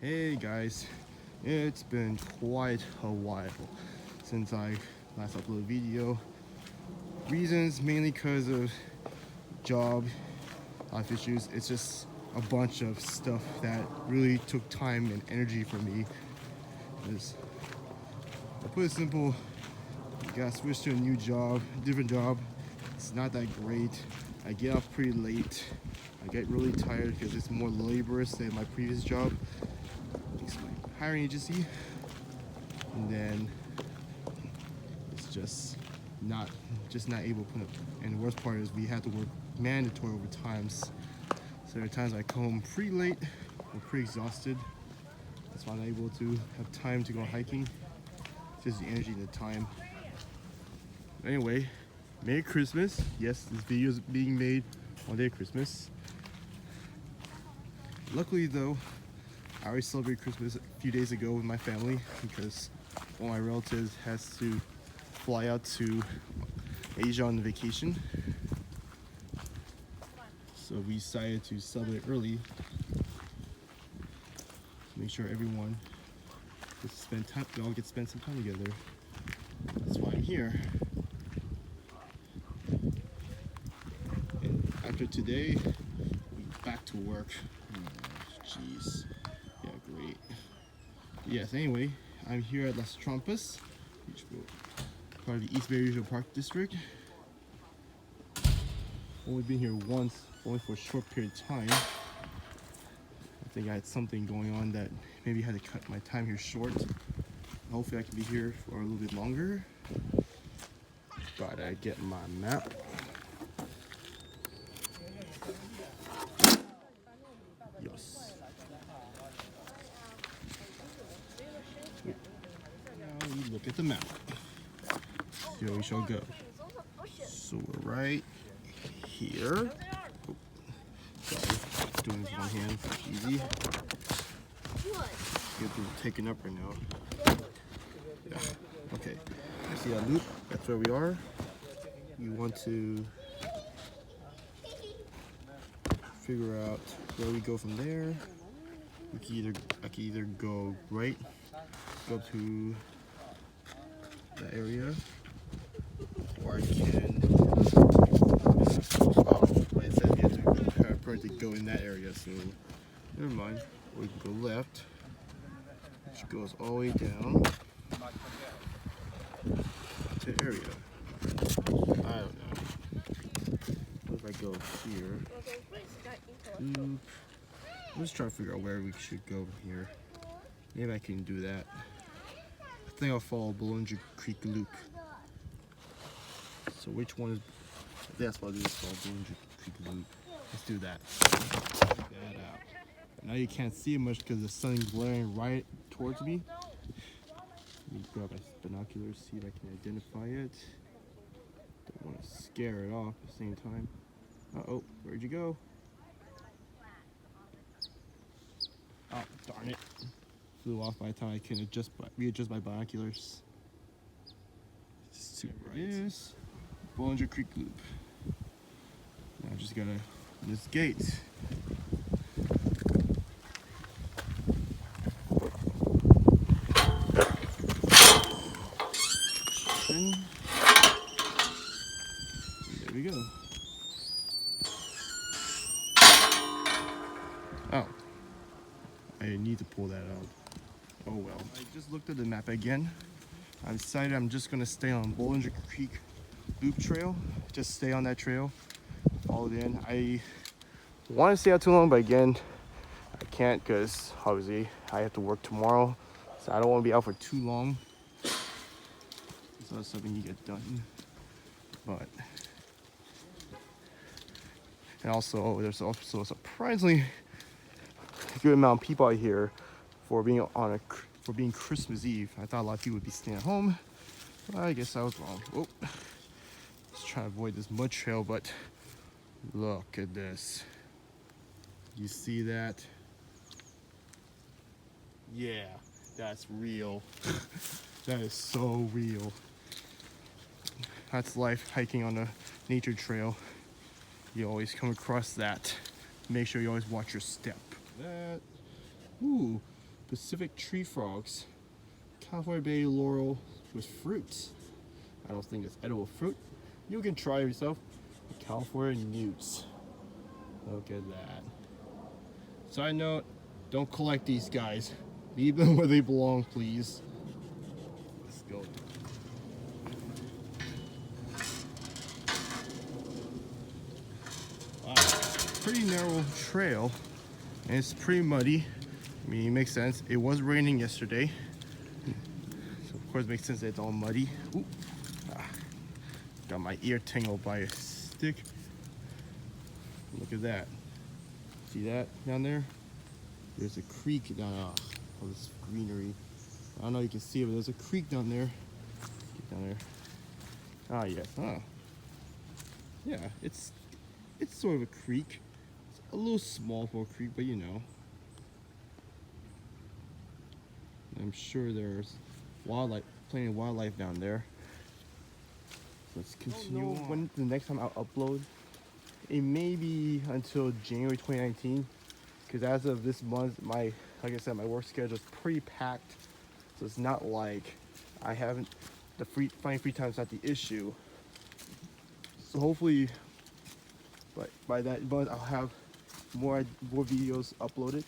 Hey guys, it's been quite a while since I last uploaded a video. Reasons mainly because of job, life issues. It's just a bunch of stuff that really took time and energy for me. I'll put it simple, I got switched to a new job, different job. It's not that great. I get off pretty late. I get really tired because it's more laborious than my previous job. It's my hiring agency, and then it's just not able to put up. And the worst part is we had to work mandatory overtimes. So there are times I come home pretty late or pretty exhausted. That's why I'm not able to have time to go hiking. Just the energy and the time. Anyway, Merry Christmas. Yes, this video is being made on day of Christmas. Luckily though, I already celebrated Christmas a few days ago with my family because one of my relatives has to fly out to Asia on vacation. So we decided to celebrate early to make sure everyone gets to spend time, we all get to spend some time together. That's why I'm here. And after today, we're back to work. Jeez. Yeah, great. Yes, anyway, I'm here at Trampas, part of the East Bay Regional Park District. Only been here once, only for a short period of time. I think I had something going on that maybe had to cut my time here short. Hopefully I can be here for a little bit longer. Gotta get my map. Yes. Now we look at the map. Here we shall go. So we're right here. Oh, sorry, doing this with one hand. Easy. Get things taken up right now. Yeah. Okay. See that loop? That's where we are. You want to figure out where we go from there. I can either go right, go to that area, or I can. Oh, it says you have to go in that area, so never mind. Or we can go left, which goes all the way down to the area. I don't know. What if I go here? Let's try to figure out where we should go from here. Maybe I can do that. I think I'll follow Bollinger Creek Loop. So which one is? That's what I'll do. Is follow Bollinger Creek Loop. Let's do that. Check that out. Now you can't see it much because the sun is glaring right towards me. Let me grab my binoculars, see if I can identify it. Don't want to scare it off at the same time. Uh-oh, where'd you go? Oh, darn it. Flew off by the time I can readjust my binoculars. Just to this Bollinger Creek Loop. Now I just gotta this gate. And there we go. Oh. I need to pull that out. Oh well. I just looked at the map again. I decided I'm just gonna stay on Bollinger Creek Loop Trail. Just stay on that trail. Follow it in. I want to stay out too long, but again, I can't because obviously I have to work tomorrow. So I don't want to be out for too long. It's not something you get done. But and also there's also a surprisingly good amount of people out here for being Christmas Eve. I thought a lot of people would be staying at home. But I guess I was wrong. Oh, just trying to avoid this mud trail, but look at this. You see that? Yeah, that's real. That is so real. That's life hiking on a nature trail. You always come across that. Make sure you always watch your step. That, ooh, Pacific tree frogs, California bay laurel with fruit. I don't think it's edible fruit. You can try it yourself. California newts. Look at that. Side note, don't collect these guys. Leave them where they belong, please. Let's go. Wow, pretty narrow trail, and it's pretty muddy. I mean, it makes sense. It was raining yesterday, so of course it makes sense that it's all muddy. Ooh. Got my ear tangled by a stick. Look at that. See that down there? There's a creek down all this greenery. I don't know if you can see it, but there's a creek down there. Get down there. Ah, yes. Huh. Yeah, it's sort of a creek. It's a little small for a creek, but you know. I'm sure there's wildlife, plenty of wildlife down there. Let's continue on. When the next time I'll upload, it may be until January 2019, because as of this month, like I said, my work schedule is pretty packed, so it's not like I haven't finding free time is not the issue. So hopefully, by that month, I'll have more videos uploaded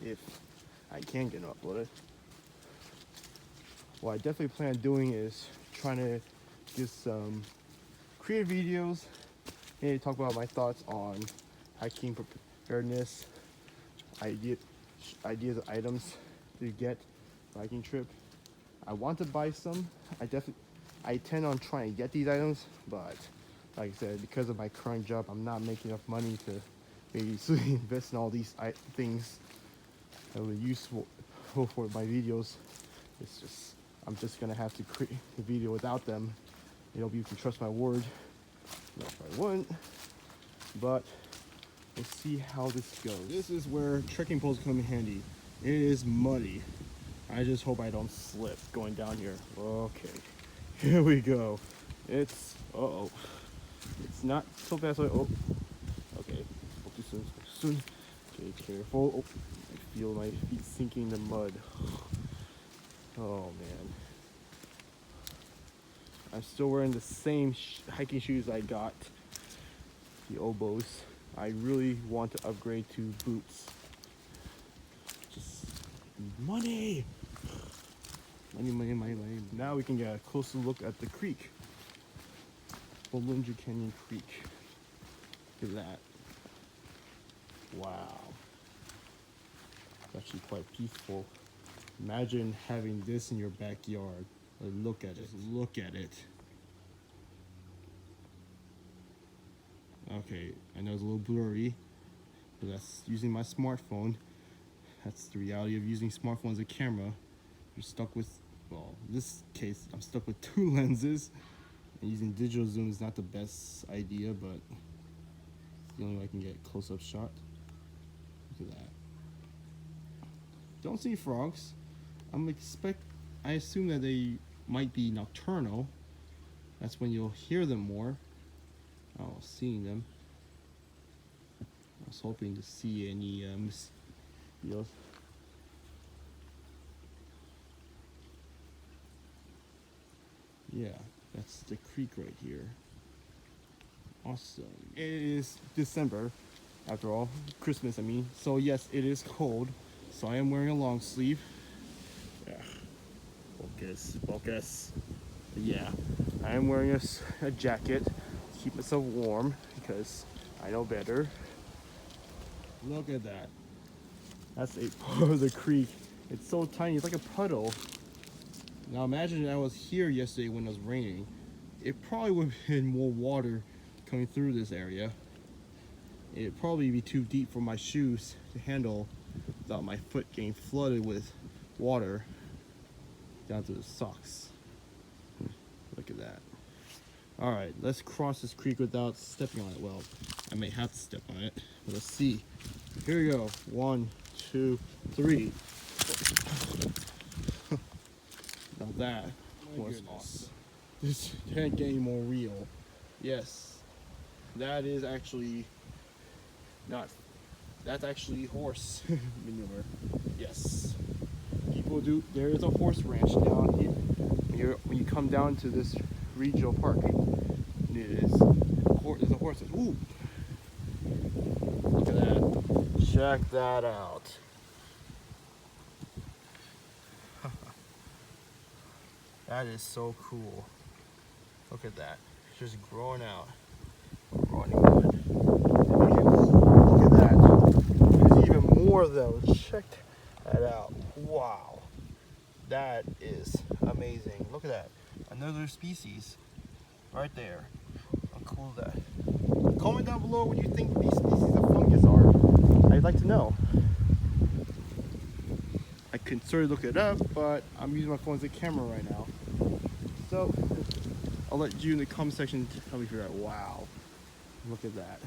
if I can get them uploaded. What I definitely plan on doing is trying to get some creative videos and talk about my thoughts on hiking preparedness, ideas of items to get hiking trip. I want to buy some. I tend on trying to get these items, but like I said, because of my current job, I'm not making enough money to basically invest in all these things that will be useful for my videos. I'm just gonna have to create a video without them. You know, you can trust my word. No, I won't. But let's see how this goes. This is where trekking poles come in handy. It is muddy. I just hope I don't slip going down here. Okay, here we go. It's it's not so fast. Oh, okay. Hope too soon. Okay, careful. Oh, I feel my feet sinking in the mud. Oh man. I'm still wearing the same hiking shoes I got, the Obos. I really want to upgrade to boots. Just money. Money. Now we can get a closer look at the creek. Bollinger Canyon Creek. Look at that. Wow. It's actually quite peaceful. Imagine having this in your backyard. Look at it. Just look at it. Okay, I know it's a little blurry, but that's using my smartphone. That's the reality of using smartphone as a camera. You're stuck with, well, in this case, I'm stuck with 2 lenses. And using digital zoom is not the best idea, but it's the only way I can get a close-up shot. Look at that. Don't see frogs. I assume that they might be nocturnal. That's when you'll hear them more. Oh, seeing them. I was hoping to see any mosquitoes. Yeah, that's the creek right here. Awesome. It is December, after all, Christmas I mean. So yes, it is cold. So I am wearing a long sleeve. Yeah. Focus. Yeah, I am wearing a jacket to keep myself warm because I know better. Look at that. That's a part of the creek. It's so tiny, it's like a puddle. Now imagine I was here yesterday when it was raining. It probably would have been more water coming through this area. It'd probably be too deep for my shoes to handle without my foot getting flooded with water down to the socks. Look at that. Alright, let's cross this creek without stepping on it. Well, I may have to step on it, but let's see. Here we go. 1, 2, 3. Now that was awesome. This can't get any more real. Yes, that is actually not That's actually horse manure. Yes. People do. There is a horse ranch down here. When you come down to this regional park, it is. There's a horse. Ooh. Look at that. Check that out. That is so cool. Look at that. It's just growing out. Growing good. Look at that. There's even more though. Check that out. Wow. That is amazing. Look at that. Another species right there. How cool is that? Comment down below what you think these species of fungus are. I'd like to know. I can sort of look it up, but I'm using my phone as a camera right now. So I'll let you in the comment section tell me if you're like, wow, look at that.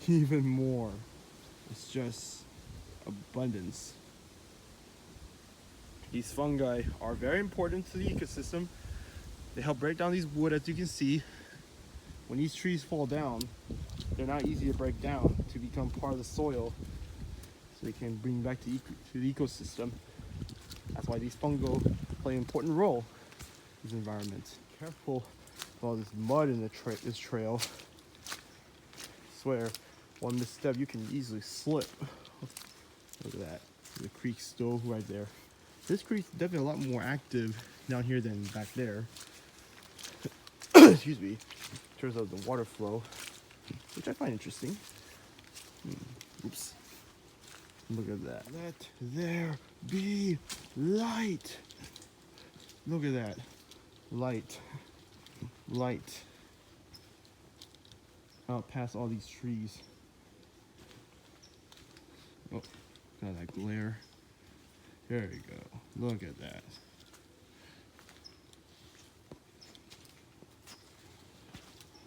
Even more. It's just abundance. These fungi are very important to the ecosystem. They help break down these wood, as you can see. When these trees fall down, they're not easy to break down to become part of the soil, so they can bring back to the ecosystem. That's why these fungi play an important role in this environment. Careful with all this mud in this trail. I swear, one misstep, you can easily slip. Look at that. The creek's still right there. This creek's definitely a lot more active down here than back there. Excuse me. In terms of the water flow, which I find interesting. Oops. Look at that. Let there be light. Look at that. Light. Light. Out past all these trees. Oh, got that glare. There you go. Look at that.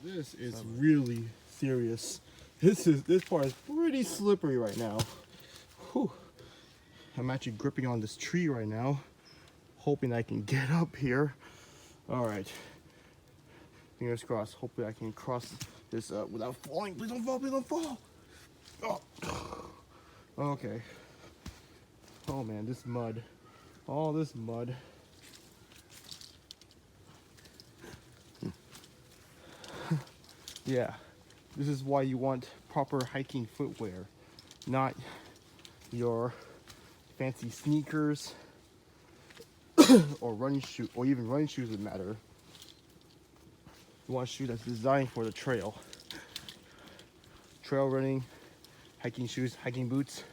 This is really serious. This part is pretty slippery right now. Whew. I'm actually gripping on this tree right now, hoping I can get up here. All right. Fingers crossed. Hopefully I can cross this without falling. Please don't fall. Please don't fall. Oh. Okay. Oh man, this mud. All this mud. Yeah, this is why you want proper hiking footwear, not your fancy sneakers or running shoe, or even running shoes would matter. You want a shoe that's designed for the trail. Trail running, hiking shoes, hiking boots,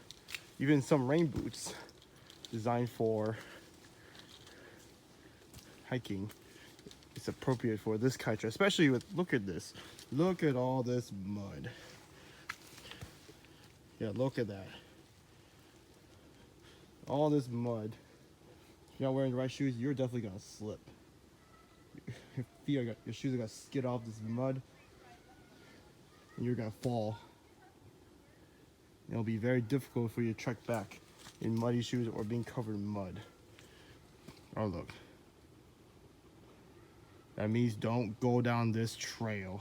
even some rain boots designed for hiking. It's appropriate for this kind of trail, especially with, look at this. Look at all this mud. Yeah, look at that. All this mud. If you're not wearing the right shoes, you're definitely gonna slip. Your shoes are gonna skid off this mud, and you're gonna fall. It'll be very difficult for you to trek back in muddy shoes or being covered in mud. Oh look. That means don't go down this trail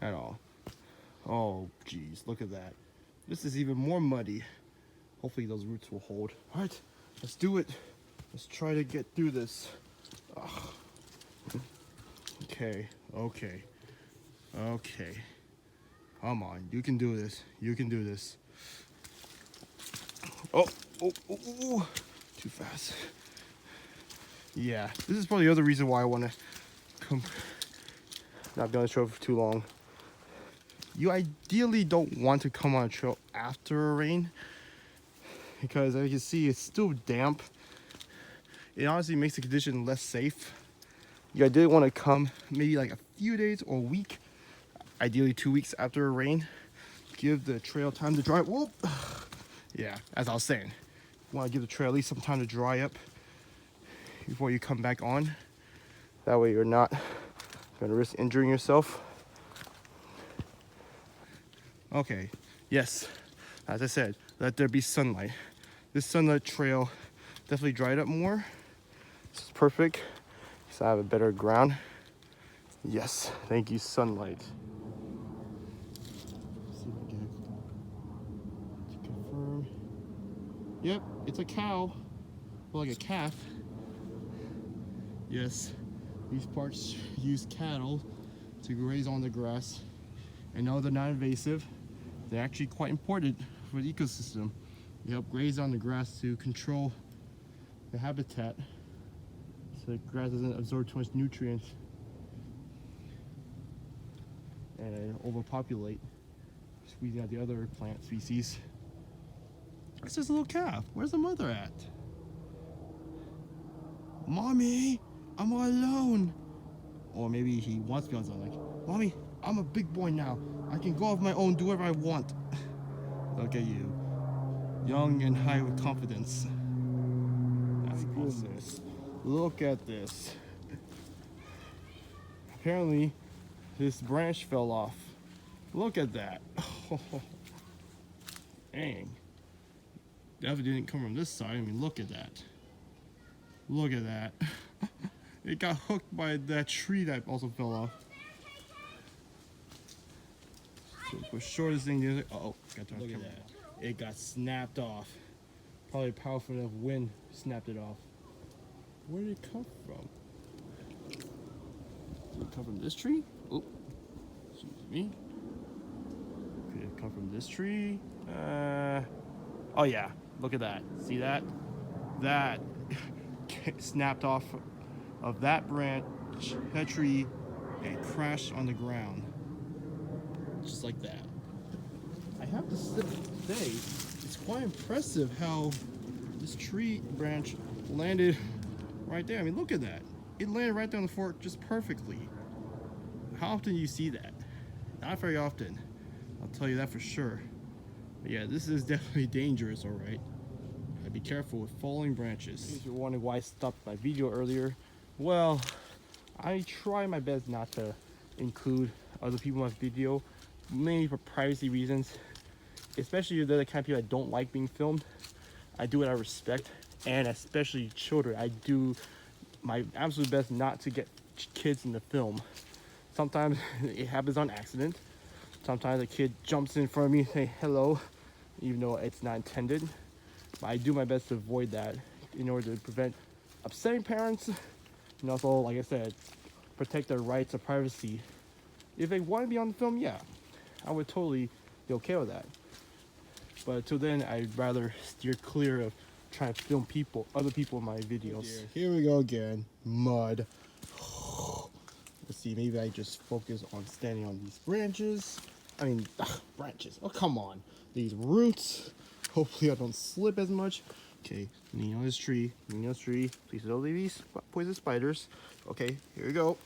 at all. Oh geez, look at that. This is even more muddy. Hopefully those roots will hold. All right, let's do it. Let's try to get through this. Ugh. Okay. Come on, you can do this. You can do this. Oh, too fast. Yeah, this is probably the other reason why I want to not be on the trail for too long. You ideally don't want to come on a trail after a rain, because as you can see, it's still damp. It honestly makes the condition less safe. You ideally want to come maybe like a few days or a week, ideally 2 weeks after a rain. Give the trail time to dry up. Whoop. Yeah, as I was saying, you want to give the trail at least some time to dry up before you come back on. That way you're not going to risk injuring yourself. Okay, yes, as I said, let there be sunlight. This sunlight trail definitely dried up more. This is perfect, so I have a better ground. Yes, thank you, sunlight. Let's see if I Yep, it's a cow. Well, like a calf. Yes, these parts use cattle to graze on the grass. And no, they're not invasive. They're actually quite important for the ecosystem. They help graze on the grass to control the habitat so the grass doesn't absorb too much nutrients and overpopulate, squeezing out the other plant species. It's just a little calf. Where's the mother at? Mommy, I'm all alone. Or maybe he wants to be on something like, Mommy, I'm a big boy now. I can go off my own, do whatever I want. Look at you. Young and high with confidence. That's awesome. Look at this. Apparently, this branch fell off. Look at that. Dang. Definitely didn't come from this side. I mean, look at that. Look at that. It got hooked by that tree that also fell off. So for sure, this thing didn't. Oh, got to look at that. It got snapped off. Probably powerful enough wind snapped it off. Where did it come from? Did it come from this tree? Oh, excuse me. Could it come from this tree? Oh yeah, look at that. See that? That snapped off of that branch, that tree, and crashed on the ground. Just like that. I have to say, it's quite impressive how this tree branch landed right there. I mean, look at that. It landed right there on the fork just perfectly. How often do you see that? Not very often. I'll tell you that for sure. But yeah, this is definitely dangerous, alright? Be careful with falling branches. If you're wondering why I stopped my video earlier, well, I try my best not to include other people in my video, mainly for privacy reasons. Especially if they're the kind of people that don't like being filmed. I do it out of respect, and especially children. I do my absolute best not to get kids in the film. Sometimes it happens on accident. Sometimes a kid jumps in front of me and say hello, even though it's not intended. But I do my best to avoid that in order to prevent upsetting parents, and also, like I said, protect their rights of privacy. If they want to be on the film, yeah, I would totally be okay with that. But until then, I'd rather steer clear of trying to film other people in my videos. Oh, here we go again, mud. Let's see, maybe I just focus on standing on these branches. Branches, oh come on. These roots. Hopefully I don't slip as much. Okay, leaning on this tree, Please don't leave these poison spiders. Okay, here we go.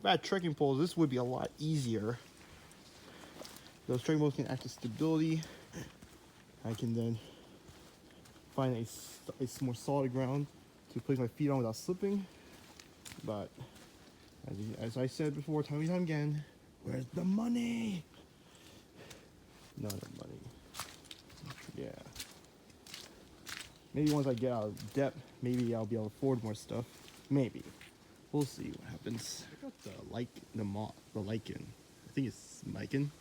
Bad trekking poles, this would be a lot easier. Those trekking poles can act as stability. I can then find a more solid ground to place my feet on without slipping. But as I said before, time and time again, where's the money? Not the money. Yeah. Maybe once I get out of debt, maybe I'll be able to afford more stuff. Maybe. We'll see what happens. Check out the lichen. I think it's lichen.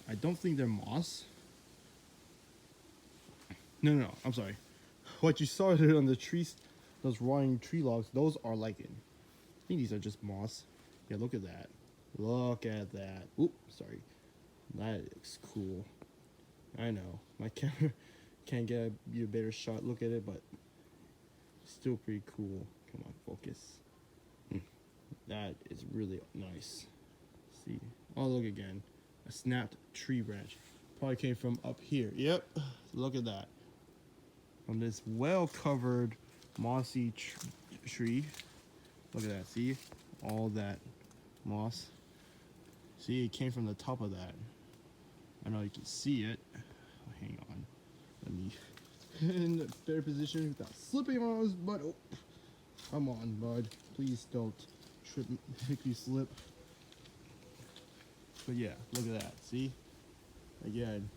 I don't think they're moss. No, I'm sorry. What you saw on the trees, those rotting tree logs, those are lichen. I think these are just moss. Yeah, look at that. Look at that. Oop, sorry. That looks cool. I know. My camera can't get you a better shot. Look at it, but still pretty cool. Come on, focus. That is really nice. See? Oh, look again. A snapped tree branch. Probably came from up here. Yep. Look at that. From this well-covered mossy tree. Look at that. See? All that moss. See, it came from the top of that. I know you can see it. Hang on. Let me in a better position without slipping on his butt. Oh, come on, bud. Please don't make me slip. But yeah, look at that. See? Again,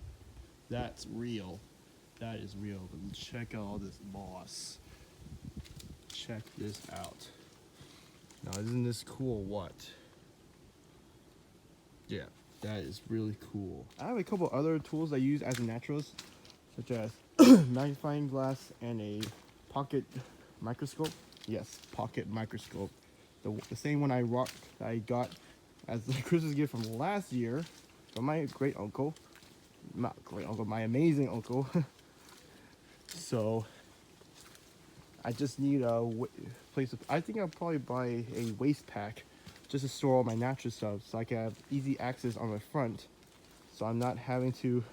that's real. That is real. But check out all this moss. Check this out. Now, isn't this cool? What? Yeah, that is really cool. I have a couple other tools I use as a naturalist, such as magnifying glass and a pocket microscope. Yes, pocket microscope. The same one I got as the Christmas gift from last year from my great uncle. Not great uncle, my amazing uncle. So I just need a place. I think I'll probably buy a waste pack just to store all my natural stuff, so I can have easy access on my front, so I'm not having to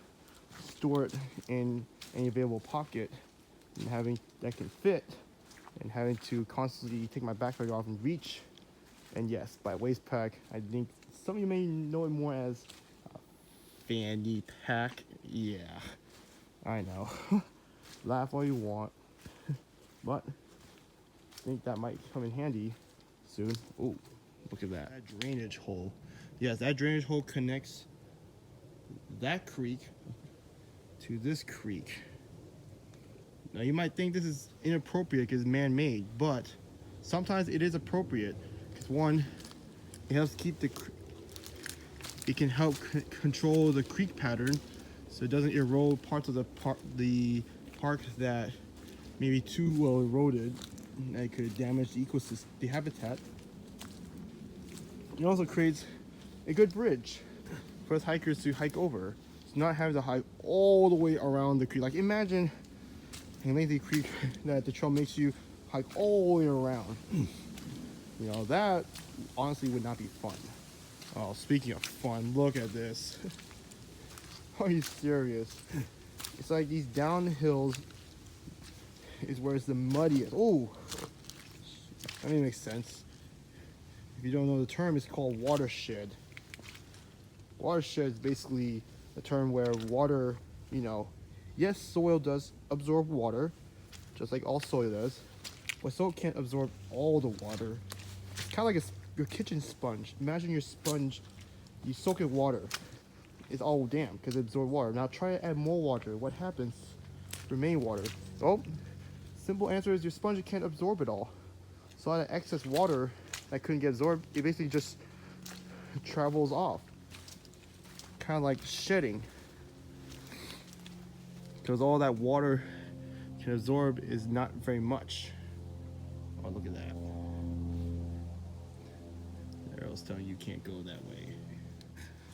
store it in any available pocket and having that can fit, and having to constantly take my backpack off and reach. And yes, by waste pack, I think some of you may know it more as a fanny pack. Yeah, I know. Laugh all you want, but I think that might come in handy soon. Oh, look at that. That drainage hole. Yes, that drainage hole connects that creek to this creek. Now you might think this is inappropriate because it's man-made, but sometimes it is appropriate because one, it helps keep it can help control the creek pattern so it doesn't erode parts of the park that may be too well eroded and it could damage the ecosystem, the habitat. It also creates a good bridge for us hikers to hike over. It's not having to hike all the way around the creek. Like imagine a lengthy creek that the trail makes you hike all the way around. You know, that honestly would not be fun. Oh, speaking of fun, look at this. Are you serious? It's like these downhills is where it's the muddiest. Oh, that makes sense. If you don't know the term, it's called watershed. Watershed is basically a term where water, you know, yes, soil does absorb water, just like all soil does, but soil can't absorb all the water. It's kind of like your kitchen sponge. Imagine your sponge, you soak it in water. It's all damp because it absorbs water. Now try to add more water. What happens? Remain water. Oh, simple answer is your sponge can't absorb it all. So all that excess water that couldn't get absorbed, it basically just travels off. Kind of like shedding. Because all that water can absorb is not very much. Oh, look at that. The arrow's telling you can't go that way.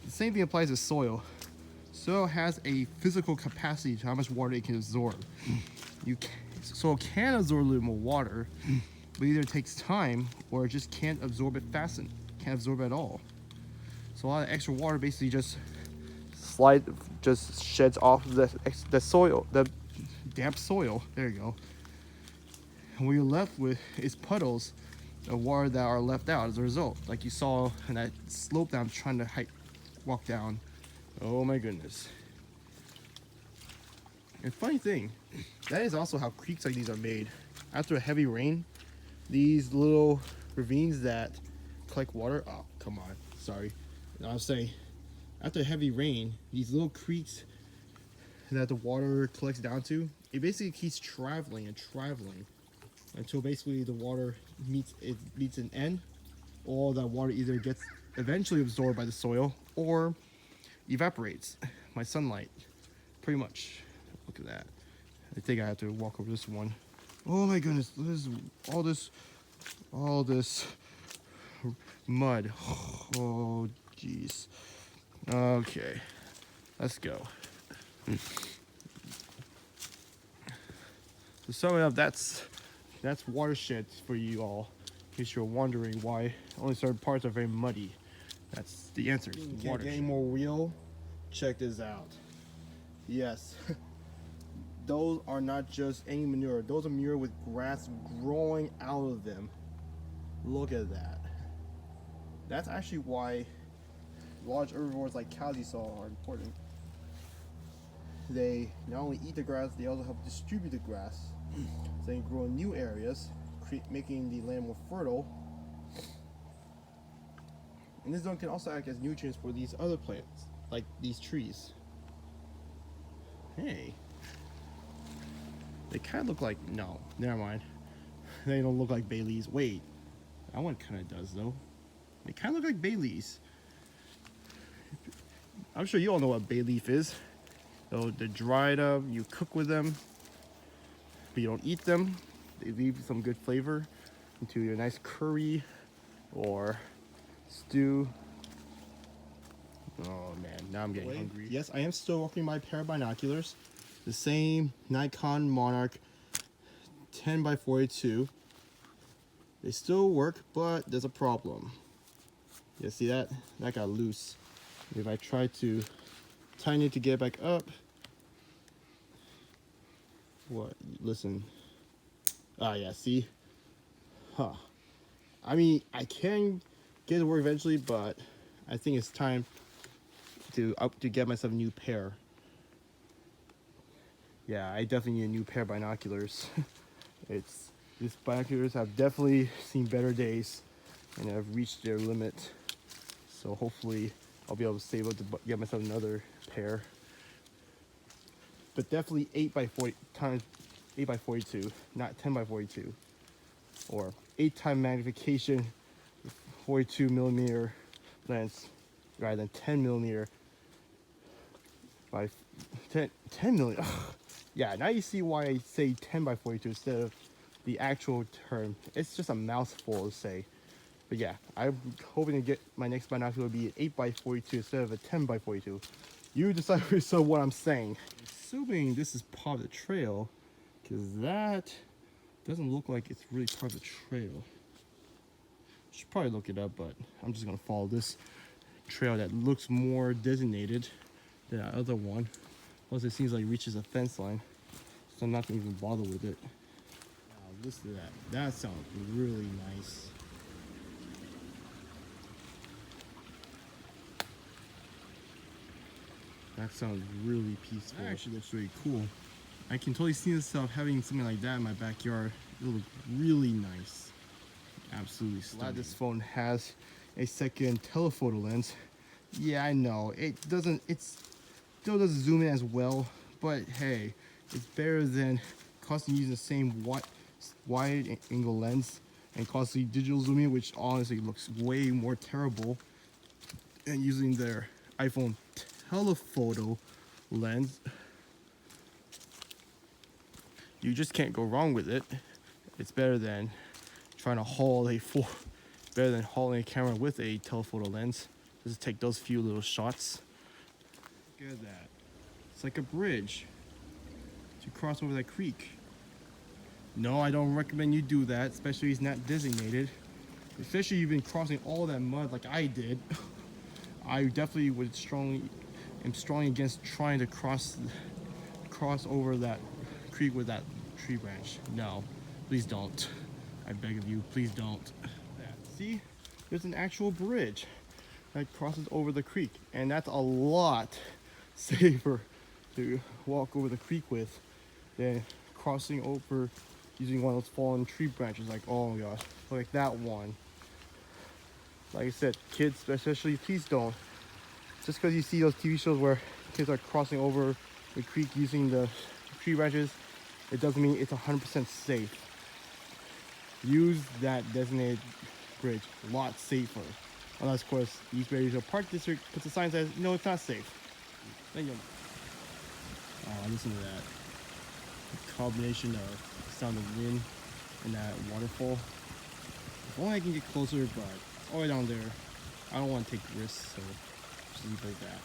The same thing applies to soil. Soil has a physical capacity to how much water it can absorb. Soil can absorb a little more water, but either it takes time or it just can't absorb it fast and can't absorb it at all. So a lot of extra water basically just sheds off the soil, the damp soil. There you go. And what you're left with is puddles of water that are left out as a result, like you saw in that slope that I'm trying to walk down. Oh my goodness. And funny thing, that is also how creeks like these are made. After a heavy rain, these little ravines that collect water, oh come on, sorry. I was saying, after heavy rain, these little creeks that the water collects down to, it basically keeps traveling and traveling until basically the water meets an end, or that water either gets eventually absorbed by the soil or evaporates by sunlight. Pretty much. Look at that. I think I have to walk over this one. Oh my goodness, all this mud. Oh jeez. Okay, let's go. To sum it up, that's watersheds for you all. In case you're wondering why only certain parts are very muddy. That's the answer. Can't get any more real? Check this out. Yes. Those are not just any manure. Those are manure with grass growing out of them. Look at that. That's actually why large herbivores like cows you saw are important. They not only eat the grass, they also help distribute the grass. So they can grow in new areas, making the land more fertile. And this zone can also act as nutrients for these other plants, like these trees. Hey. They kind of look like, no, never mind. They don't look like bay leaves. Wait, that one kind of does though. They kind of look like bay leaves. I'm sure you all know what bay leaf is. So they're dried up, you cook with them, but you don't eat them. They leave some good flavor into your nice curry or stew. Oh man, now I'm getting hungry. Yes, I am still working my pair of binoculars. The same Nikon Monarch 10x42. They still work, but there's a problem. You see that? That got loose. If I try to tighten it to get it back up, what? Listen. Ah, yeah, see? Huh. I mean, I can get it to work eventually, but I think it's time to get myself a new pair. Yeah, I definitely need a new pair of binoculars. These binoculars have definitely seen better days and have reached their limit. So hopefully I'll be able to save up to get myself another pair. But definitely 8x40 times 8x42, not 10x42, or 8 times magnification 42mm lens rather than 10mm by 10mm. Yeah, now you see why I say 10x42 instead of the actual term. It's just a mouthful to say. But yeah, I'm hoping to get my next binocular be an 8x42 instead of a 10x42. You decide for yourself what I'm saying. Assuming this is part of the trail, because that doesn't look like it's really part of the trail. Should probably look it up, but I'm just gonna follow this trail that looks more designated than that other one. Plus it seems like it reaches a fence line, so I'm not gonna even bother with it. Wow, listen to that. That sounds really nice. That sounds really peaceful. That actually looks really cool. I can totally see myself having something like that in my backyard. It'll look really nice. Absolutely stunning. Glad this phone has a second telephoto lens. Yeah, I know. It still doesn't zoom in as well, but hey, it's better than constantly using the same wide angle lens and constantly digital zooming, which honestly looks way more terrible, and using their iPhone telephoto lens. You just can't go wrong with it. It's better than trying to hauling a camera with a telephoto lens. Just take those few little shots. Look at that. It's like a bridge to cross over that creek. No, I don't recommend you do that, especially if it's not designated. Especially if you've been crossing all that mud like I did. I definitely am strongly against trying to cross over that creek with that tree branch. No, please don't. I beg of you, please don't. See, there's an actual bridge that crosses over the creek, and that's a lot safer to walk over the creek with than crossing over using one of those fallen tree branches. Like, oh my gosh, like that one. Like I said, kids especially, please don't. Just because you see those TV shows where kids are crossing over the creek using the tree branches, it doesn't mean it's 100% safe. Use that designated bridge a lot safer. Unless, of course, the East Bay Regional Park District puts a sign that says, no, it's not safe. Thank you. Oh, listen to that. The combination of the sound of wind and that waterfall. If only I can get closer, but it's all the way down there. I don't want to take risks, so just leave it like that.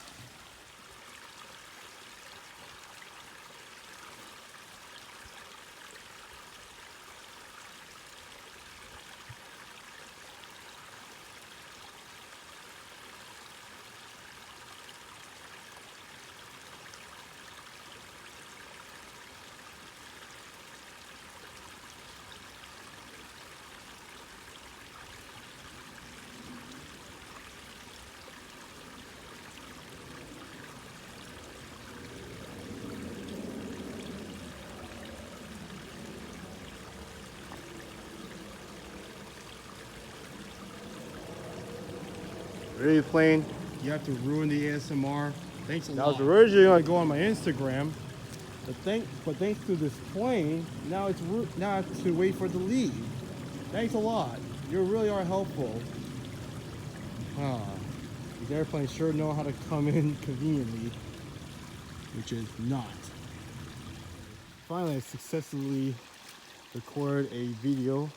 Really plain. You have to ruin the ASMR. Thanks a lot. I was originally gonna go on my Instagram, but thanks to this plane, now I have to wait for it to leave. Thanks a lot. You really are helpful. These airplanes sure know how to come in conveniently. which is not. Finally, I successfully recorded a video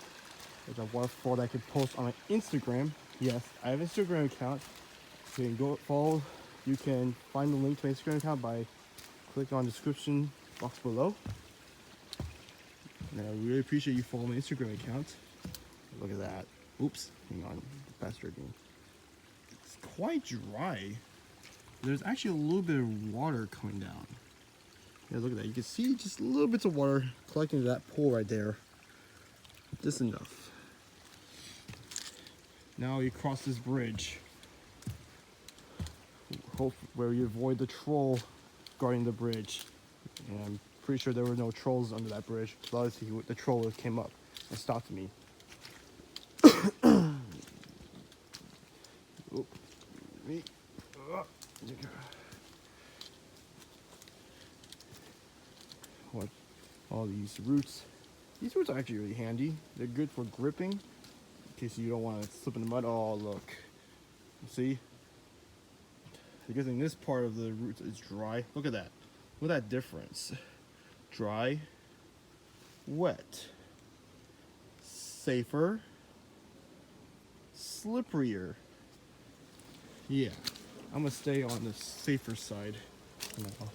with a waterfall that I can post on my Instagram. Yes, I have an Instagram account. You can go follow. You can find the link to my Instagram account by clicking on the description box below. And I really appreciate you following my Instagram account. Look at that. Oops, hang on, the faster again. It's quite dry. There's actually a little bit of water coming down. Yeah, look at that. You can see just little bits of water collecting to that pool right there. Just enough. Now you cross this bridge. Hope where you avoid the troll guarding the bridge. And I'm pretty sure there were no trolls under that bridge. So obviously the troll came up and stopped me. What? All these roots. These roots are actually really handy. They're good for gripping in case you don't want to slip in the mud. Oh, look. See? The good thing, this part of the roots is dry. Look at that. Look at that difference. Dry, wet, safer, slipperier. Yeah, I'm gonna stay on the safer side now.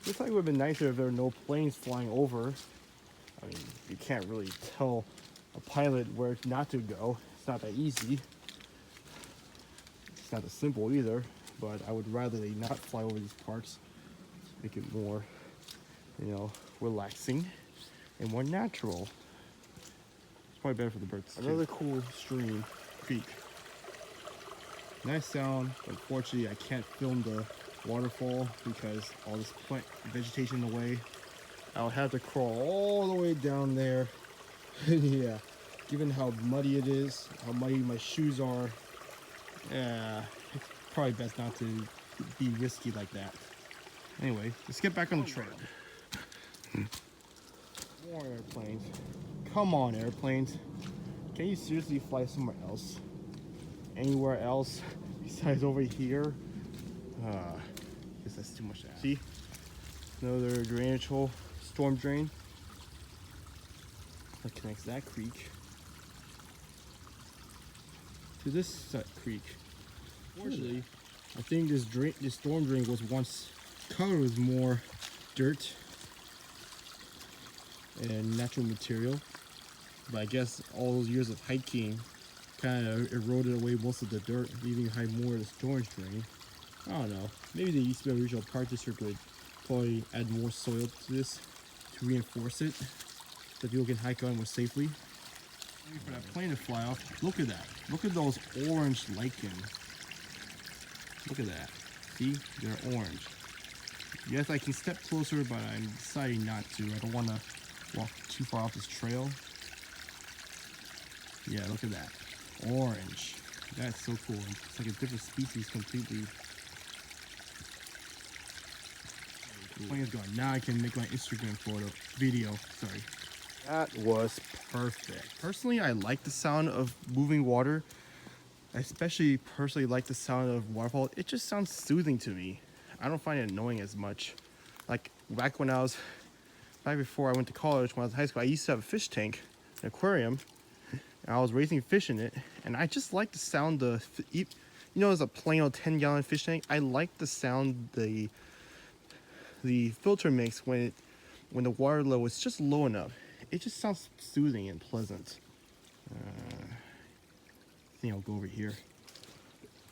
Looks like it would have been nicer if there were no planes flying over. I mean, you can't really tell a pilot where not to go. It's not that easy. It's not that simple either, but I would rather they not fly over these parts. Make it more, you know, relaxing and more natural. It's probably better for the birds too. Another cool stream, creek. Nice sound. Unfortunately, I can't film the waterfall because all this plant vegetation in the way. I'll have to crawl all the way down there. Yeah, given how muddy it is, how muddy my shoes are, yeah, it's probably best not to be risky like that. Anyway, let's get back on the trail. More airplanes. Come on, airplanes. Can you seriously fly somewhere else? Anywhere else besides over here? Guess that's too much to ask. See? Another drainage hole, storm drain. That connects that creek to this creek. Fortunately, I think this storm drain was once covered with more dirt and natural material, but I guess all those years of hiking kind of eroded away most of the dirt, leaving behind more of the storage drain. I don't know. Maybe the East Bay Regional Park District would probably add more soil to this to reinforce it, so people can hike on more safely. Wait for that plane to fly off. Look at that. Look at those orange lichen. Look at that. See? They're orange. Yes, I can step closer, but I'm deciding not to. I don't want to walk too far off this trail. Yeah, look at that. Orange. That's so cool. It's like a different species completely. The plane is gone. Now I can make my Instagram video. Sorry. That was perfect. Personally, I like the sound of moving water. I especially personally like the sound of waterfall. It just sounds soothing to me. I don't find it annoying as much. Like back before I went to college, when I was in high school, I used to have a fish tank, an aquarium, and I was raising fish in it. And I just like the sound of, you know, as a plain old 10-gallon fish tank, I like the sound the filter makes when the water level is just low enough. It just sounds soothing and pleasant. I think I'll go over here.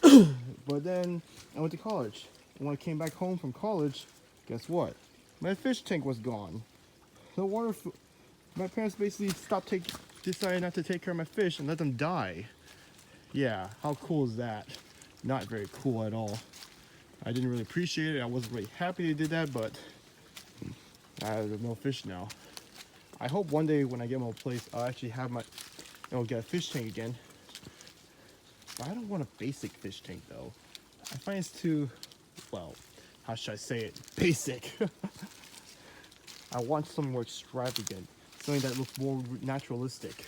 But then I went to college. And when I came back home from college, guess what? My fish tank was gone. My parents basically decided not to take care of my fish and let them die. Yeah, how cool is that? Not very cool at all. I didn't really appreciate it. I wasn't really happy they did that, but I have no fish now. I hope one day when I get my place, I'll actually have get a fish tank again. But I don't want a basic fish tank though. I find it's too, well, how should I say it? Basic. I want something more extravagant. Something that looks more naturalistic.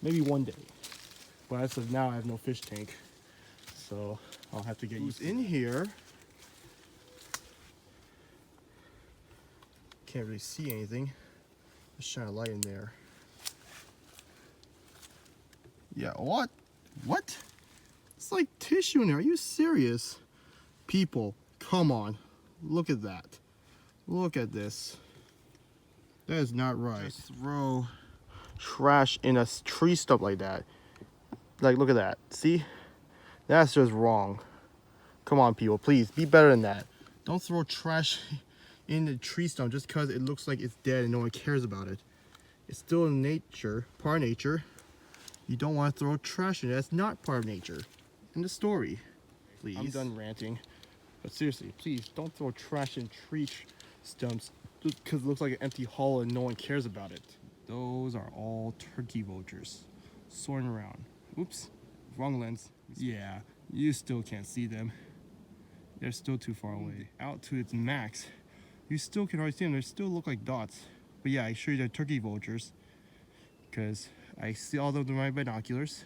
Maybe one day. But as of now, I have no fish tank. So I'll have to get used in here. Can't really see anything. Let's shine a light in there. Yeah, what? What? It's like tissue in there. Are you serious? People, come on. Look at that. Look at this. That is not right. Just throw trash in a tree stump like that. Like, look at that. See? That's just wrong. Come on, people. Please, be better than that. Don't throw trash in the tree stump just because it looks like it's dead and no one cares about it. It's still in nature, part of nature. You don't want to throw trash in it. That's not part of nature. In the story. Please. I'm done ranting. But seriously, please don't throw trash in tree stumps just because it looks like an empty hollow and no one cares about it. Those are all turkey vultures soaring around. Oops, wrong lens. Yeah, you still can't see them. They're still too far away. Out to its max, you still can hardly see them. They still look like dots. But yeah, I show you the turkey vultures because I see all of them with my binoculars.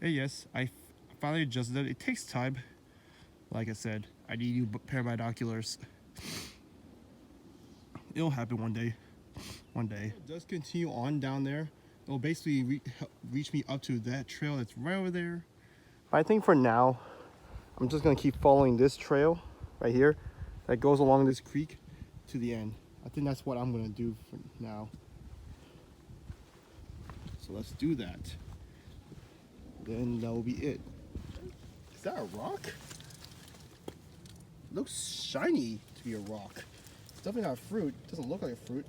And yes, I finally adjusted it. It takes time. Like I said, I need a new pair of binoculars. It'll happen one day. One day. It does continue on down there. It'll basically reach me up to that trail that's right over there. I think for now, I'm just gonna keep following this trail right here that goes along this creek to the end. I think that's what I'm gonna do for now. So let's do that. Then that will be it. Is that a rock? It looks shiny to be a rock. It's definitely not a fruit. It doesn't look like a fruit.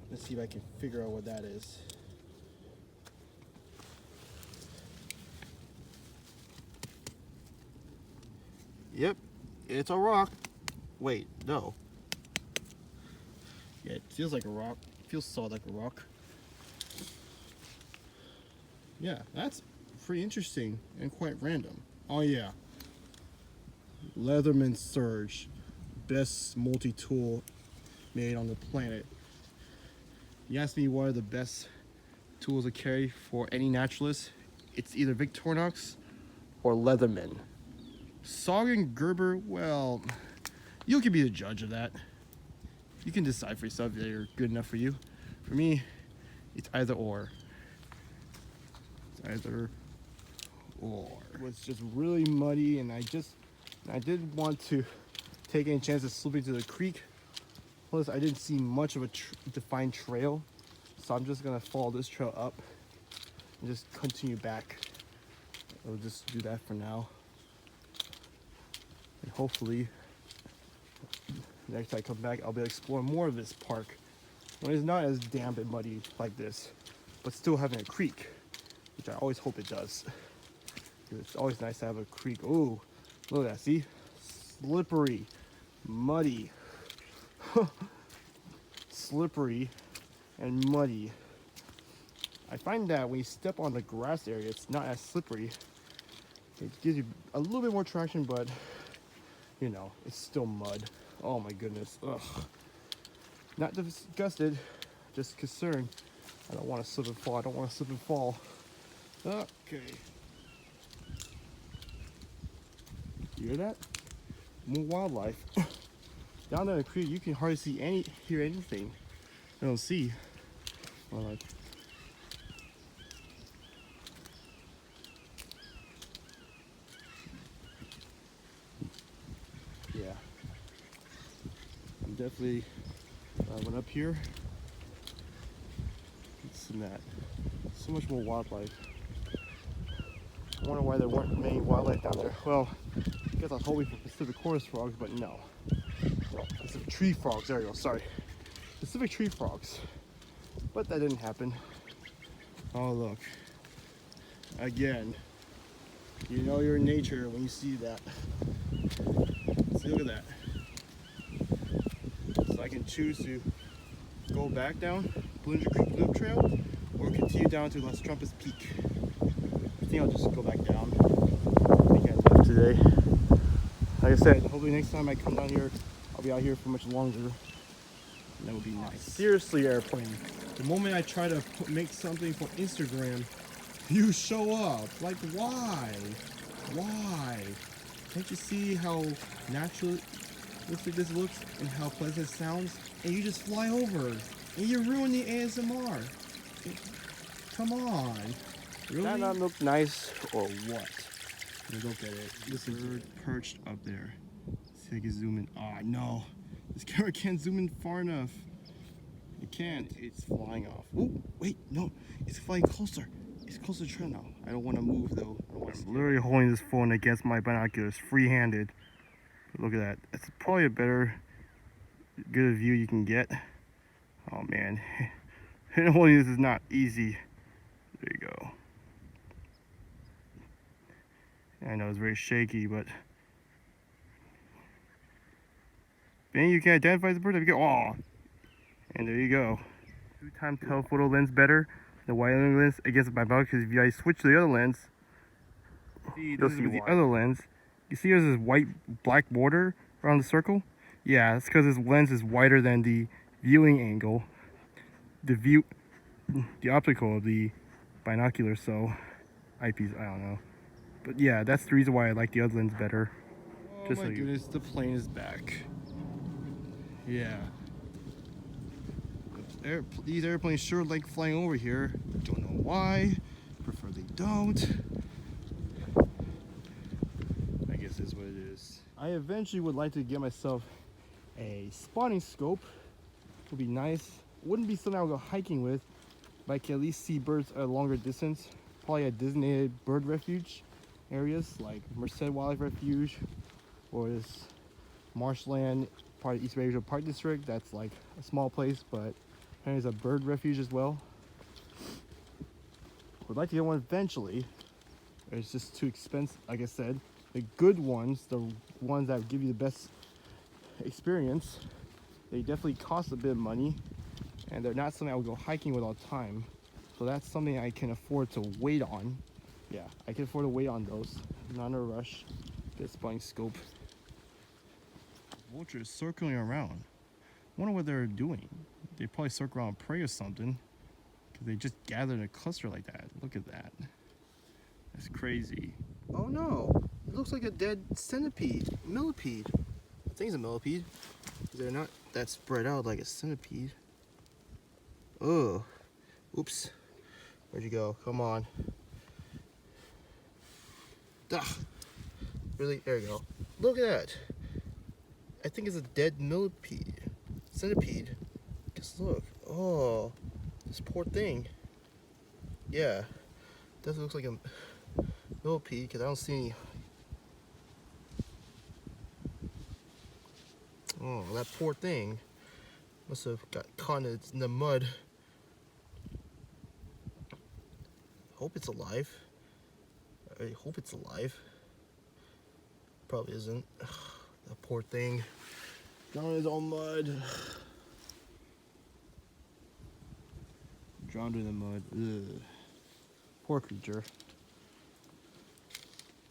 Let's see if I can figure out what that is. Yep, it's a rock. Wait, no. Yeah, it feels like a rock. It feels solid like a rock. Yeah, that's pretty interesting and quite random. Oh yeah. Leatherman Surge. Best multi-tool made on the planet. You ask me what are the best tools to carry for any naturalist, it's either Victorinox or Leatherman. Sog and Gerber, well, you can be the judge of that. You can decide for yourself if they're good enough for you. For me, it's either or. It's either or. It was just really muddy and I didn't want to take any chance of slipping to the creek. Plus, I didn't see much of a defined trail, so I'm just gonna follow this trail up and just continue back. I'll just do that for now. And hopefully, next time I come back, I'll be able to explore more of this park when it's not as damp and muddy like this, but still having a creek, which I always hope it does. It's always nice to have a creek. Ooh, look at that, see? Slippery, muddy. Slippery and muddy. I find that when you step on the grass area, it's not as slippery. It gives you a little bit more traction, but you know, it's still mud. Oh my goodness. Ugh. Not disgusted, just concerned. I don't want to slip and fall. I don't want to slip and fall. Okay. You hear that? More wildlife. Down there in the creek, you can hardly hear anything. You don't see. Well, like, yeah. I'm definitely went up here. It's that. So much more wildlife. I wonder why there weren't many wildlife down there. Well, I guess I was hoping for Pacific forest frogs, but no. Pacific tree frogs, there you go, sorry. Pacific tree frogs. But that didn't happen. Oh look. Again. You know you're in nature when you see that. See, look at that. So I can choose to go back down Bloomington Creek Loop Trail or continue down to Las Trampas Peak. I think I'll just go back down. I think that's it today. Like I said, hopefully next time I come down here, I'll be out here for much longer. And that would be nice. Seriously, airplane. The moment I try to make something for Instagram, you show up. Like, why? Why? Can't you see how naturalistic this looks and how pleasant it sounds? And you just fly over and you ruin the ASMR. Come on. Really? Does that not look nice or what? Look at it. This is bird perched up there. See if I can zoom in. Ah, no. This camera can't zoom in far enough. It can't. It's flying off. Oh, wait, no. It's flying closer. It's closer to trend now. I don't want to move though. I'm literally holding this phone against my binoculars, free-handed. Look at that. That's probably a good view you can get. Oh man, holding this is not easy. There you go. I know it's very shaky, but then you can identify the bird. There you go. Oh, and there you go. 2-time telephoto lens better. The wide angle lens against my binoculars. If I switch to the other lens, you'll see the other lens. You see there's this black border around the circle? Yeah, it's because this lens is wider than the viewing angle, the optical of the binocular. So eyepiece, I don't know. But yeah, that's the reason why I like the other lens better. Oh my goodness, the plane is back. Yeah. These airplanes sure like flying over here. Don't know why. Prefer they don't. I guess it's what it is. I eventually would like to get myself a spotting scope. Would be nice. Wouldn't be something I'll go hiking with, but I can at least see birds at a longer distance. Probably at designated bird refuge areas like Merced Wildlife Refuge or this marshland part of East Bay Regional Park District. That's like a small place, but there's a bird refuge as well. Would like to get one eventually. It's just too expensive. Like I said, the good ones, the ones that give you the best experience, they definitely cost a bit of money, and they're not something I would go hiking with all the time. So that's something I can afford to wait on. Yeah, I can afford to wait on those. Not in a rush. Get a spotting scope. Vultures circling around. Wonder what they're doing. They probably circle around prey or something, because they just gather in a cluster like that. Look at that. That's crazy. Oh no, it looks like a dead centipede, millipede. I think it's a millipede. They're not that spread out like a centipede. Oh, oops. Where'd you go? Come on. Duh. Really? There you go. Look at that. I think it's a dead millipede. Centipede. Just look. Oh, this poor thing. Yeah. Definitely looks like a millipede because I don't see any. Oh, that poor thing must have got caught in the mud. Hope it's alive. I hope it's alive. Probably isn't. Ugh, that poor thing. Drowned in his own mud. Drowned in the mud. Ugh. Poor creature.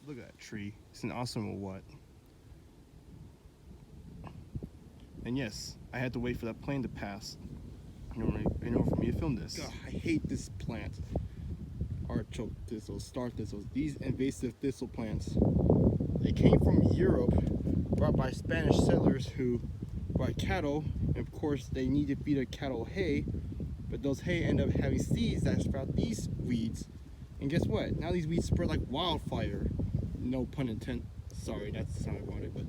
Look at that tree. It's an awesome or what? And yes, I had to wait for that plane to pass in order for me to film this. God, I hate this plant. Artichoke thistles, star thistles, these invasive thistle plants. They came from Europe, brought by Spanish settlers who brought cattle. And of course, they need to feed their cattle hay, but those hay end up having seeds that sprout these weeds. And guess what? Now these weeds spread like wildfire. No pun intended. Sorry, that's how I wanted it, but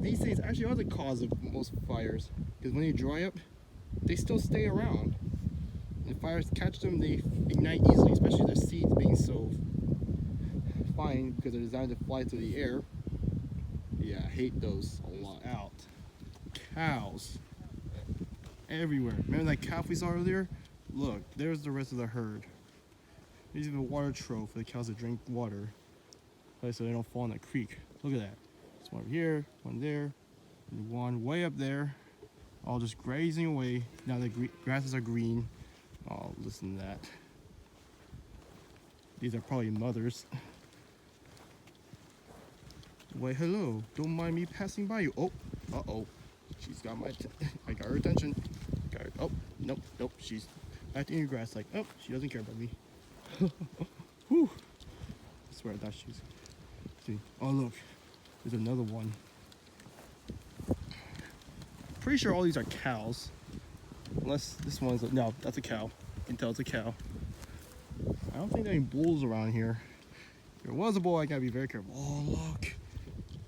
these things actually are the cause of most fires. Because when they dry up, they still stay around. If fires catch them, they ignite easily, especially their seeds being so fine because they're designed to fly through the air. Yeah, I hate those a lot. Out. Cows. Everywhere. Remember that calf we saw earlier? Look, there's the rest of the herd. These are the water trough for the cows to drink water, so they don't fall in the creek. Look at that. There's one over here, one there, and one way up there, all just grazing away. Now the grasses are green. Oh, listen to that. These are probably mothers. Why, hello. Don't mind me passing by you. Oh, uh-oh. She's got my I got her attention. backyard. Oh, nope, nope. She's back in your grass. Like, oh, she doesn't care about me. Whew. I swear I thought she was. See. Oh, look. There's another one. Pretty sure all these are cows. Unless this one's no, that's a cow. You can tell it's a cow. I don't think there are any bulls around here. If there was a bull, I gotta be very careful. Oh, look.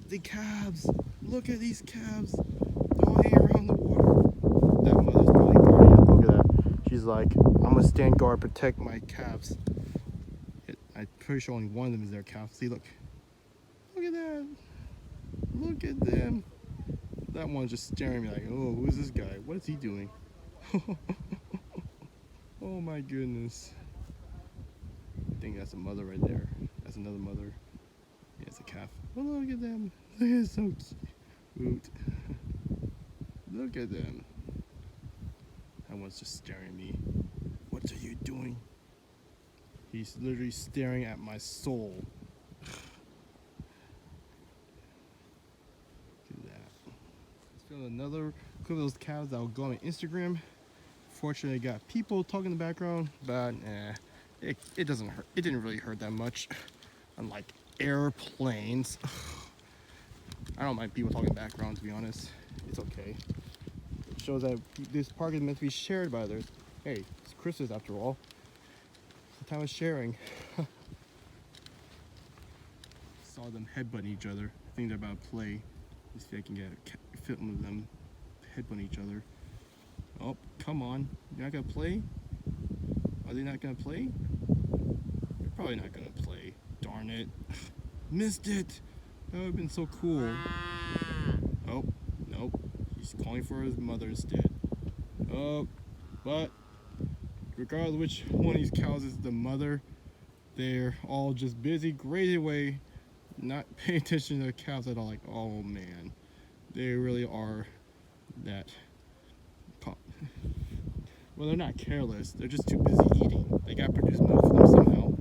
The calves. Look at these calves. They're all hanging around the water. That mother's probably guarding it. Look at that. She's like, I'm gonna stand guard, protect my calves. I'm pretty sure only one of them is their calf. See, look. Look at that. Look at them. That one's just staring at me like, oh, who's this guy? What is he doing? Oh my goodness. I think that's a mother right there. That's another mother. Yeah, it's a calf. Oh, look at them. They're so cute. Look at them. That one's just staring at me. What are you doing? He's literally staring at my soul. Look at that. Let's film another clip of those cows that will go on Instagram. Fortunately, got people talking in the background, but it doesn't hurt. It didn't really hurt that much, unlike airplanes. I don't mind people talking in the background, to be honest. It's okay. It shows that this park is meant to be shared by others. Hey, it's Christmas after all. It's the time of sharing. Saw them headbutting each other. I think they're about to play. Let's see if I can get a film of them headbutting each other. Oh, come on. You're not gonna play? Are they not gonna play? They're probably not gonna play. Darn it. Missed it. That would have been so cool. Oh, nope. He's calling for his mother instead. Oh, but regardless of which one of these cows is the mother, they're all just busy grazing away, not paying attention to the cows at all. Like, oh man. They really are that. Well, they're not careless. They're just too busy eating. They gotta produce milk for them somehow.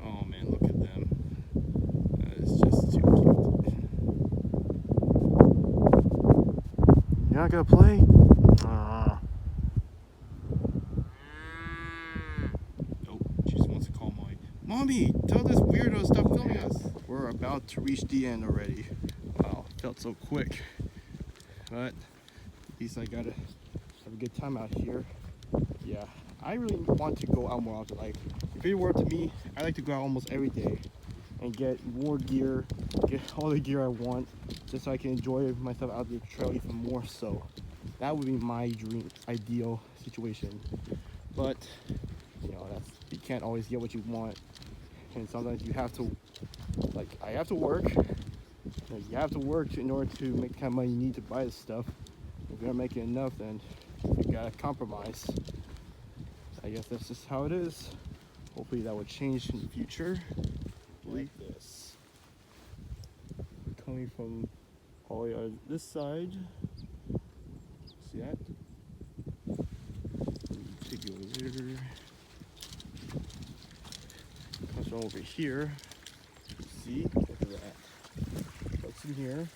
Oh man, look at them. That is just too cute. You're not gonna play? Nope, she just wants to call Mommy, tell this weirdo to stop filming us. We're about to reach the end already. Wow, felt so quick. But at least I gotta have a good time out here. Yeah, I really want to go out more often. Like, if it were up to me, I like to go out almost every day and get more gear, get all the gear I want, just so I can enjoy myself out the trail even more so. That would be my dream, ideal situation. But, you know, you can't always get what you want. And sometimes you have to, like, I have to work. You have to work in order to make the kind of money you need to buy this stuff. If you're not making enough, then you gotta compromise. I guess that's just how it is. Hopefully that will change in the future. Like this. Coming from all the way on this side. See that? Take you over there. Comes from over here. See? Look at that. What's in here?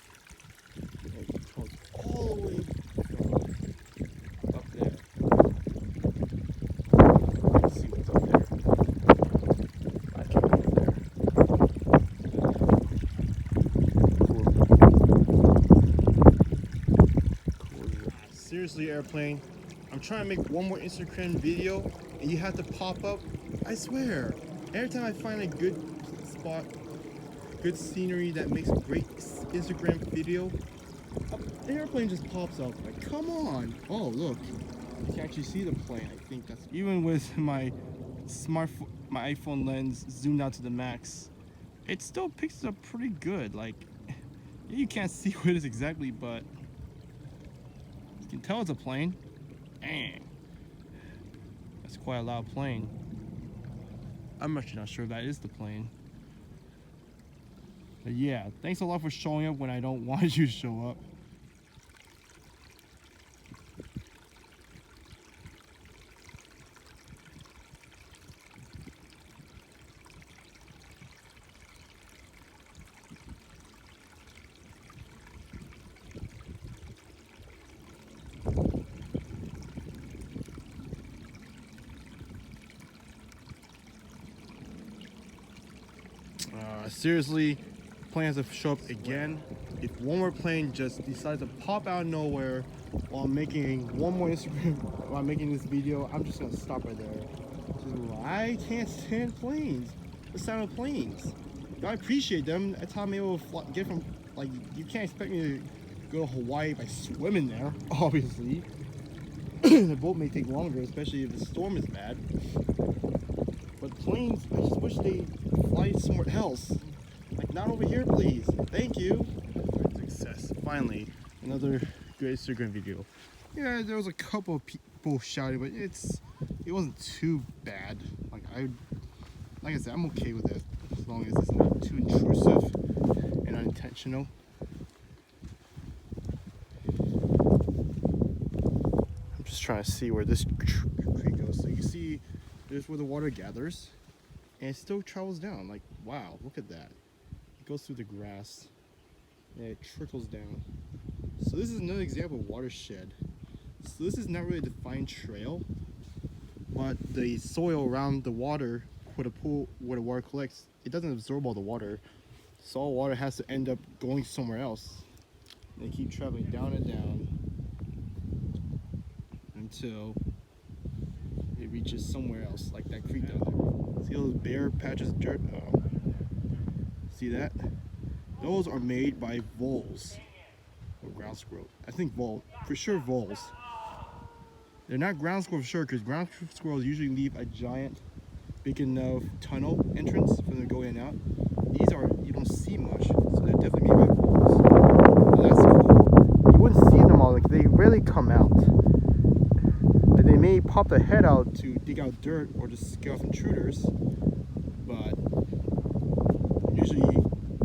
It comes all the way up there. Let's see what's up there. I can't go up there. Cool. Seriously, airplane. I'm trying to make one more Instagram video and you have to pop up. I swear. Every time I find a good spot, good scenery that makes a great Instagram video, the airplane just pops up. Like, come on. Oh, look. You can actually see the plane. I think that's even with my smartphone, my iPhone lens zoomed out to the max, it still picks it up pretty good. Like, you can't see what it is exactly, but you can tell it's a plane. Dang. That's quite a loud plane. I'm actually not sure if that is the plane. But yeah, thanks a lot for showing up when I don't want you to show up. Seriously, planes have to show up again. If one more plane just decides to pop out of nowhere while I'm making one more Instagram, while I'm making this video, I'm just gonna stop right there. I can't stand planes. The sound of planes. I appreciate them. That's how I'm able to get from, like, you can't expect me to go to Hawaii by swimming there, obviously. The boat may take longer, especially if the storm is bad. But planes, I just wish they fly somewhere else. Like, not over here, please. Thank you. Success. Finally, another good Instagram video. Yeah, there was a couple of people shouting, but it wasn't too bad. Like I said, I'm okay with it as long as it's not too intrusive and unintentional. I'm just trying to see where this creek goes. So you can see there's where the water gathers, and it still travels down. Like, wow, look at that. It goes through the grass and it trickles down. So this is another example of watershed. So this is not really a defined trail, but the soil around the water where the pool, where the water collects, it doesn't absorb all the water. So all water has to end up going somewhere else. And they keep traveling down and down until it reaches somewhere else, like that creek down there. See those bare patches of dirt? See that? Those are made by voles or ground squirrel. I think vole, for sure voles. They're not ground squirrel for sure, because ground squirrels usually leave a giant, big enough tunnel entrance for them to go in and out. These are, you don't see much, so they're definitely made by voles. Oh, that's cool. You wouldn't see them all, like they rarely come out. And they may pop their head out to dig out dirt or just scare off intruders, but usually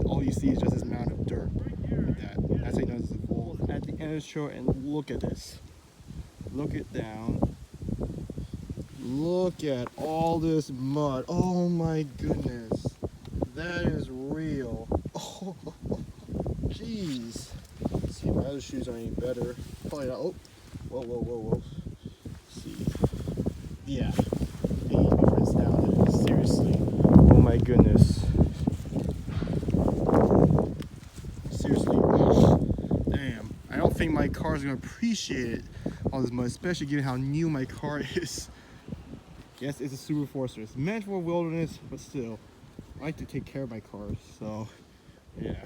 all you see is just this mound of dirt. Like that. That's how you know it's a vole. At the end of the show, and look at this. Look it down. Look at all this mud. Oh my goodness. That is real. Oh, jeez. Let's see if my other shoes are any better. Probably not. Oh, whoa. Let's see. Yeah. Hey, difference down. Seriously. Oh my goodness. Seriously. Damn. I don't think my car is going to appreciate it. All this mud, especially given how new my car is. Yes, it's a Super Forester. It's meant for wilderness, but still, I like to take care of my cars. So, yeah.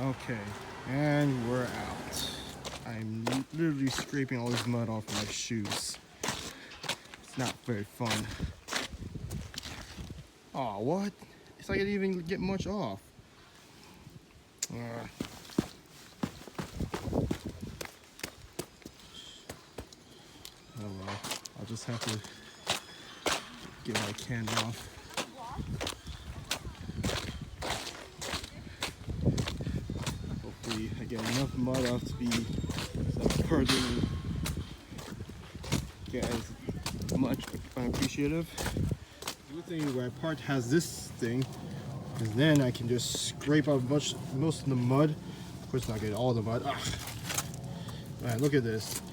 Okay, and we're out. I'm literally scraping all this mud off of my shoes. It's not very fun. Aw, what? It's like I didn't even get much off. Oh well, I'll just have to get my can off. Hopefully I get enough mud off to be further and get as much unappreciative. The good thing where I parked has this thing, because then I can just scrape out most of the mud. Of course not get all the mud. Alright, look at this.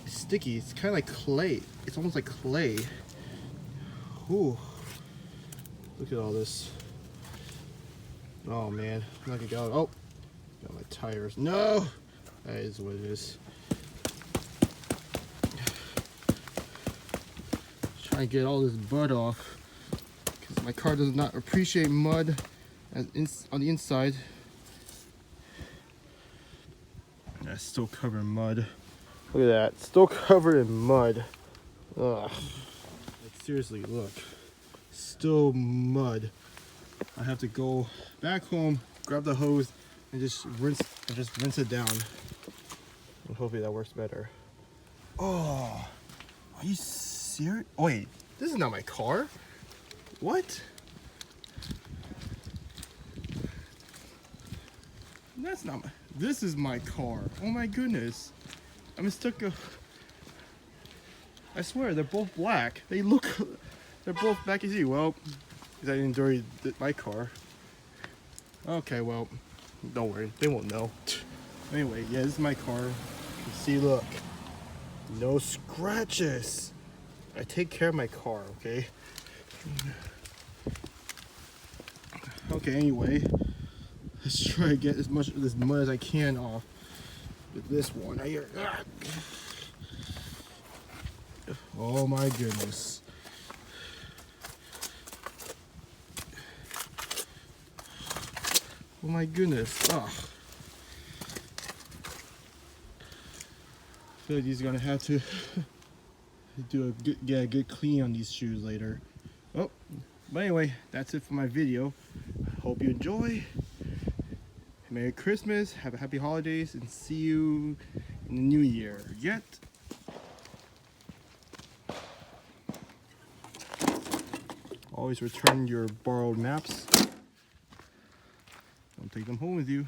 It's sticky. It's kind of like clay. It's almost like clay. Ooh. Look at all this. Oh man. I'm not gonna go. Oh, got my tires. No! That is what it is. Trying to get all this mud off, because my car does not appreciate mud on the inside. That's still covered in mud. Look at that, still covered in mud. Ugh. Like, seriously, look. Still mud. I have to go back home, grab the hose, and just rinse it down. And hopefully that works better. Oh, are you serious? Oh, wait, this is not my car. What? That's not my. This is my car. Oh my goodness. I mistook a. I swear they're both black. They look. They're both black as you. Well, because I didn't dirty my car. Okay, well, don't worry, they won't know. Anyway, yeah, this is my car. You can see, look, no scratches. I take care of my car, okay? Okay, anyway, let's try to get as much of this mud as I can off with this one right here. Oh my goodness. Oh my goodness. Oh. I feel like he's gonna have to get a good clean on these shoes later. Oh, but anyway, that's it for my video. Hope you enjoy. Merry Christmas, have a happy holidays, and see you in the new year. Yet. Always return your borrowed maps. Don't take them home with you.